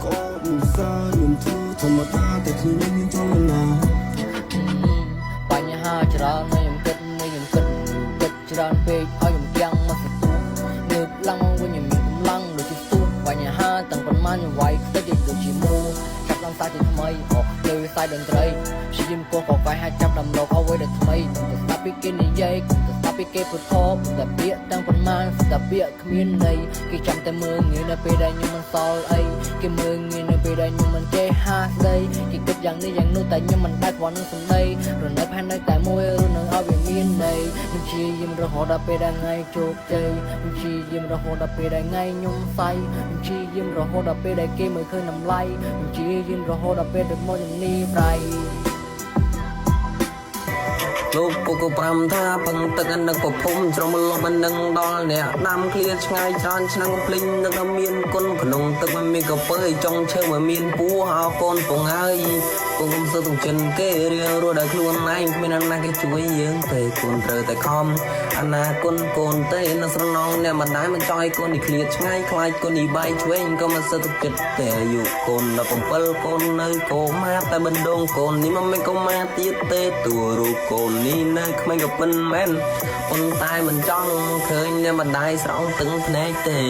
ก็อุตส่าห์ลืมเธอธรรมดาแต่คืนนี้ยังจ้องนานបញ្ហាច្រើននៅខ្ញុំគិតច្រើនពេកឲ្យខ្ញុំទាំងមកសទូងើបឡើងវិញខ្ញុំមានកម្លាំងដូចជាស្ទូបញ្ហាទាំងប៉ុន្មានខ្ញុំវាយខ្ទេចដូចជាមូចាប់ឡើងសាជាថ្មីអស់លើខ្សែតន្ត្រីព្យាយាមកកកាយហាចាប់ដំណោកអ្វីដែលថ្មីទៅស្ដាប់ពីគេនិយាយទៅស្ដាប់ពីគេពុតខបតែពាក្យទាំងប៉ុន្មានតែពាក្យគ្មានន័យគេចាំតែមើលងាយនៅពេលដែលខ្ញុំមិនសល់អីគេមើលងាយនៅពេលដែលខ្ញុំមិនចេះហាស្ដីគេគិតយ៉ាងនេះយ៉ាងនោះតែខ្ញុំមិនដែលព្រោះនឹងសម្ដីរនៅផែននៅតែមួយឬនឹងឲ្យវាមានន័យខ្ញុំព្យាយាមរហូតដល់ពេលដែលថ្ងៃជោគជ័យខ្ញុំព្យាយាមរហូតដល់ពេលដែលថ្ងៃខ្ញុំសៃខ្ញុំព្យាយាមរហូតដល់ពេលដែលគេមើលឃើញតម្លៃខ្ញុំព្យាយាមរហូតដល់ពេលដែលមកខ្ញុំនេះប្រៃលោកពុកប្រាំថាពឹងទឹកនឹងប្រភពជ្រុំលំមិននឹងដល់អ្នកដាំឃ្លាឆ្ងាយច្រើនឆ្នាំភ្លេងនឹងមានគុណក្នុងទឹកមិនមានកពើចង់ឈើមិនមានពូហៅកូនពងហើយពុំសើទាំងចិនគេរៀងរស់ដល់ខ្លួនឯងគ្មានអ្នកណាគេជួយយើងទេកូនត្រូវតែខំអនាគតកូនទេនៅស្រណងអ្នកមិនដែរមិនចង់ឲ្យកូននេះឃ្លាតឆ្ងាយខ្លាចកូននេះបែកឆ្វេងក៏មិនសើទឹកចិត្តទេអាយុកូន17កូននៅកូម៉ាតែបណ្ដងកូននេះមិនមែនកូម៉ាទៀតទេតួរូបកូននេះនៅក្មេងក៏ពិនមែនប៉ុន្តែមិនចង់ឃើញអ្នកម្ដាយស្រង់ទឹកភ្នែកទេ